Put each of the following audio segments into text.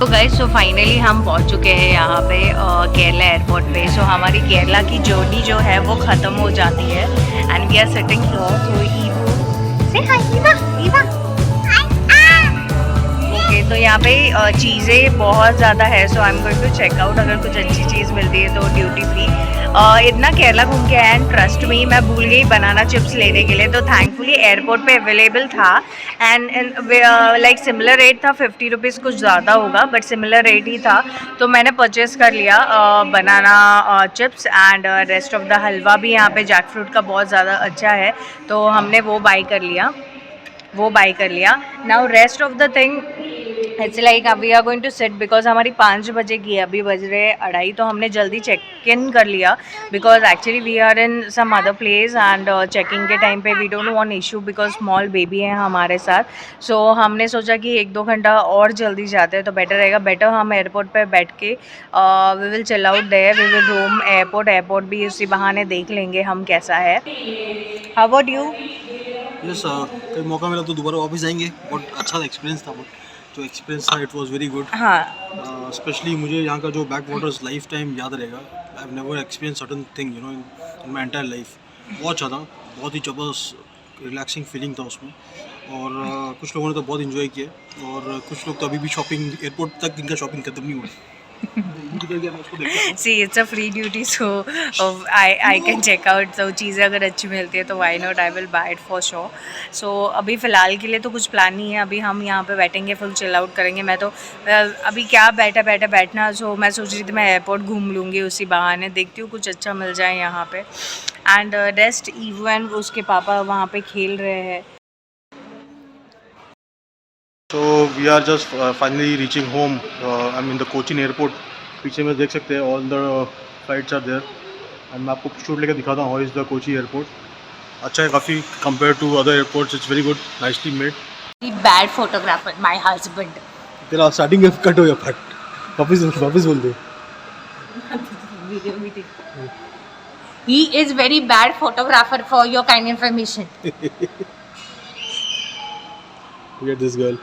तो guys so finally हम पहुंच चुके हैं यहाँ पे केरला एयरपोर्ट पे। सो हमारी केरला की जर्नी जो है वो ख़त्म हो जाती है and we are sitting here. So ईवू से हाय ईवा ईवा ओके। तो यहाँ पे चीज़ें बहुत ज़्यादा है। So I am going to check out अगर कुछ अच्छी चीज़ मिलती है तो ड्यूटी फ्री। इतना केरला घूम के आया एंड ट्रस्ट में मैं भूल गई बनाना चिप्स लेने के लिए। तो थैंकफुली एयरपोर्ट पे अवेलेबल था एंड लाइक सिमिलर रेट था। 50 रुपीज़ कुछ ज़्यादा होगा बट सिमिलर रेट ही था। तो मैंने परचेज़ कर लिया banana chips and rest of the halwa भी यहाँ पे जैक फ्रूट का बहुत ज़्यादा अच्छा है तो हमने वो बाई कर लिया। Now rest of the thing it's like we are going to sit because हमारी 5 बजे की है, अभी बज रहे 2:30। तो हमने जल्दी चेक इन कर लिया because actually we are in some other place and checking के टाइम पे we don't want issue because small baby है हमारे साथ। सो हमने सोचा कि 1-2 घंटा और जल्दी जाते हैं तो बेटर रहेगा। बेटर हम एयरपोर्ट पे बैठ के we will chill out there, we will roam airport भी उसी बहाने देख लेंगे हम कैसा है। How about you? यस, कभी मौका मिला तो दोबारा वापस जाएंगे। बहुत अच्छा एक्सपीरियंस था। जो एक्सपीरियंस था इट वाज वेरी गुड। हाँ स्पेशली मुझे यहाँ का जो बैक वाटर्स लाइफ टाइम याद रहेगा। I have never experience certain thing in my entire life. बहुत अच्छा था, बहुत ही जबरदस्त रिलैक्सिंग फीलिंग था उसमें। और कुछ लोगों ने तो बहुत इन्जॉय किया और कुछ लोग तो अभी भी शॉपिंग एयरपोर्ट तक इनका शॉपिंग खत्म नहीं हुआ। See, it's a free duty, so I can check out। तो चीज़ें अगर अच्छी मिलती है तो why not, I will buy it for sure। So अभी फ़िलहाल के लिए तो कुछ प्लान नहीं है। अभी हम यहाँ पे बैठेंगे, फुल चिल आउट करेंगे। मैं तो अभी क्या बैठना। सो मैं सोच रही थी मैं एयरपोर्ट घूम लूँगी उसी बहाने, देखती हूँ कुछ अच्छा मिल जाए यहाँ पे। एंड रेस्ट ईवू एंड उसके पापा वहाँ पे खेल रहे हैं। So we are just finally reaching home. I'm in the Cochin airport. पीछे में देख सकते हैं all the flights are there. And मैं आपको शूट लेकर दिखाता हूँ how is the Kochi airport. अच्छा है काफ़ी compared to other airports. It's very good, nicely made. Bad photographer, my husband। तेरा स्टार्टिंग कट हो गया फट। वापस बोल दे। He is very bad photographer for your kind information। Look at this girl.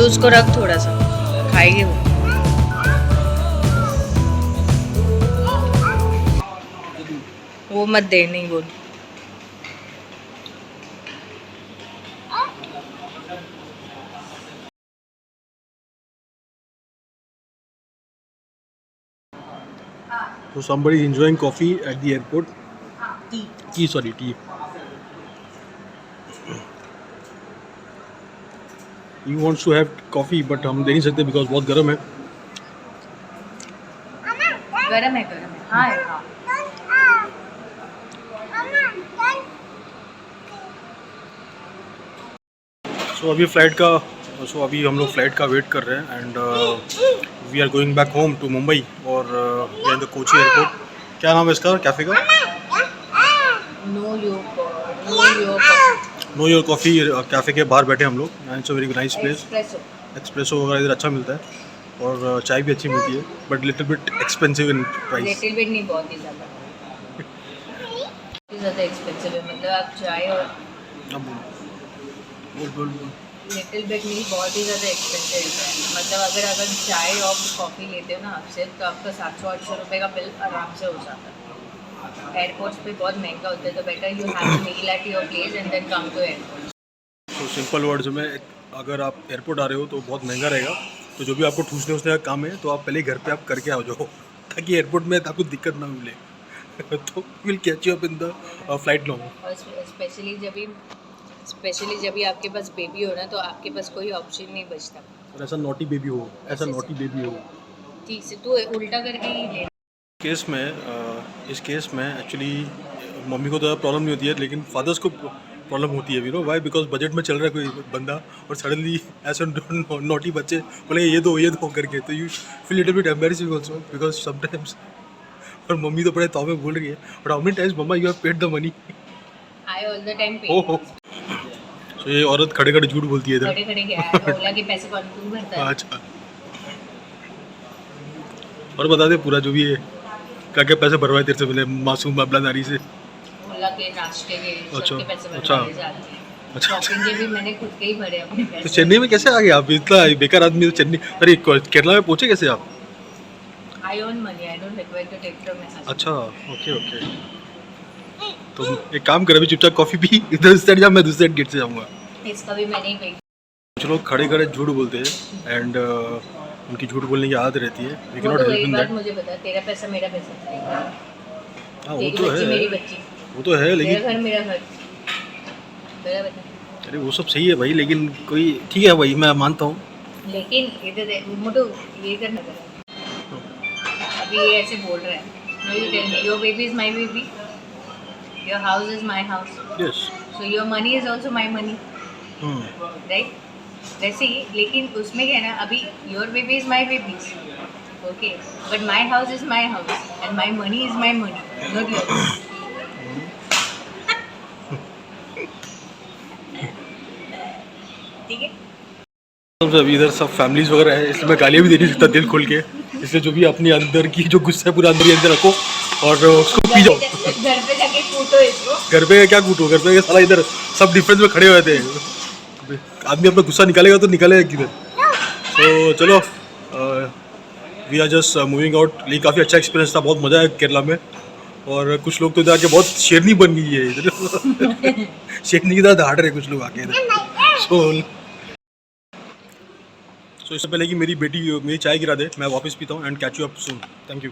उसको रख थोड़ा सा, खाएगी वो। वो मत दे, नहीं बोल। So somebody is enjoying coffee at the airport. T. Tea, sorry, tea. He wants to have coffee, but हम दे नहीं सकते because बहुत गर्म है. गरम है, गरम है। हाँ है, हाँ। सो अभी हम लोग फ्लाइट का वेट कर रहे हैं and we are going back home to Mumbai और we are in the Kochi airport. क्या नाम है इसका कैफ़े का? नो योर कॉफ़ी कैफ़े के बाहर बैठे हम लोग. It's a very nice place. Espresso वगैरह इधर अच्छा मिलता है और चाय भी अच्छी मिलती है but little bit expensive in price. Little bit नहीं, बहुत ही ज़्यादा एक्सपेंसिव है. मतलब आप चाय और बोल लिटिल बिट नहीं, बहुत ही ज़्यादा एक्सपेंसिव है. मतलब अगर चाय और कॉफ़ी लेते हो ना आपसे, तो आपका 700-800 रुपये का बिल आराम से हो जाता है. एयरपोर्ट्स पे बहुत महंगा होता है, तो better you have to meal at your place and then come to airport. तो सिंपल वर्ड्स में अगर आप एयरपोर्ट आ रहे हो तो बहुत महंगा रहेगा. तो जो भी आपको ठूसने उसने का काम है तो आप पहले घर पे आप करके आ जाओ ताकि एयरपोर्ट में आपको दिक्कत ना मिले. तो will catch you up in the flight long. और स्पेशली जब भी आपके पास बेबी हो ना, तो आपके पास कोई ऑप्शन नहीं बचता. और ऐसा नॉटी बेबी हो, ऐसा नॉटी बेबी हो. ठीक से तू उल्टा करके ही ले. इस केस में एक्चुअली मम्मी को तो प्रॉब्लम नहीं होती है लेकिन फादर्स को प्रॉब्लम होती है. You know why? Because budget में चल रहा है कोई बंदा और सडनली ऐसे नॉटी बच्चे बोले ये दो करके, तो you feel little bit embarrassing also because sometimes. और मम्मी तो बड़े तौबे बोल रही है but how many times mamma you have paid the money? I all the time pay. ओहो, सो ये औरत खड़े खड़े झूठ बोलती है इधर. खड़े क्या है, ओला के पैसे कौन तू भरता है? अच्छा, और बता दे पूरा जो भी है क्या क्या पैसे भरवाए तेरे से पहले मासूम बाबला नारी से. ओला के नाश्ते के सबके पैसे अच्छा. भरवाए जाते हैं. अच्छा, शॉपिंग के भी मैंने खुद के ही भरे अपने पैसे. तो चेन्नई में कैसे आ गए आप? इतना बेकार आदमी. तो चेन्नई, अरे केरला में पहुंचे कैसे आप? I own money, I don't require to take from my husband. अच्छा, ओके. तो एक काम कर, अभी चुपचाप कॉफी पी, इधर साइड जा, मैं दूसरे साइड गेट से जाऊंगा. इसका भी मैंने ही पे. कुछ लोग खड़े खड़े झूठ बोलते हैं एंड उनकी झूठ बोलने की आदत रहती है. We can not help in that. मुझे पता है, तेरा पैसा मेरा पैसा. हाँ वो तेरी तो बच्ची है, मेरी बच्ची. वो तो है लेकिन तेरा घर मेरा घर. तेरा बता. अरे वो सब सही है भाई, लेकिन कोई ठीक है भाई, मैं मानता हूँ. लेकिन इधर मोटू ये करना कर. अभी ये ऐसे बोल रहा है. No you tell me, your baby is my baby, your house is my house, yes. So your money is also my money, right? वैसे ही, लेकिन उसमें क्या है ना, अभी your baby is my baby, okay, but my house is my house and my money is my money, not yours. ठीक है. अभी इधर सब फैमिलीज वगैरह है, इसलिए मैं गालियाँ भी दे नहीं सकता दिल खोल के. इसलिए जो भी अपने अंदर की जो गुस्सा है पूरा अंदर ही अंदर रखो और उसको पी जाओ. घर पे जाके कूटो इसको. घर पे क्या कूटो? घर पे साला इधर सब डिफरेंस में खड़े हुए थे. आदमी अपना गुस्सा निकालेगा तो निकालेगा किधर. तो चलो, we are just moving out. लेकिन काफ़ी अच्छा एक्सपीरियंस था, बहुत मज़ा आया केरला में. और कुछ लोग तो इधर आके बहुत शेरनी बन गई है इधर. शेरनी की तरह दहाड़ रहे कुछ लोग आके इधर. सो इससे पहले कि मेरी बेटी मेरी चाय गिरा दे, मैं वापस पीता हूँ and catch you up soon. Thank you.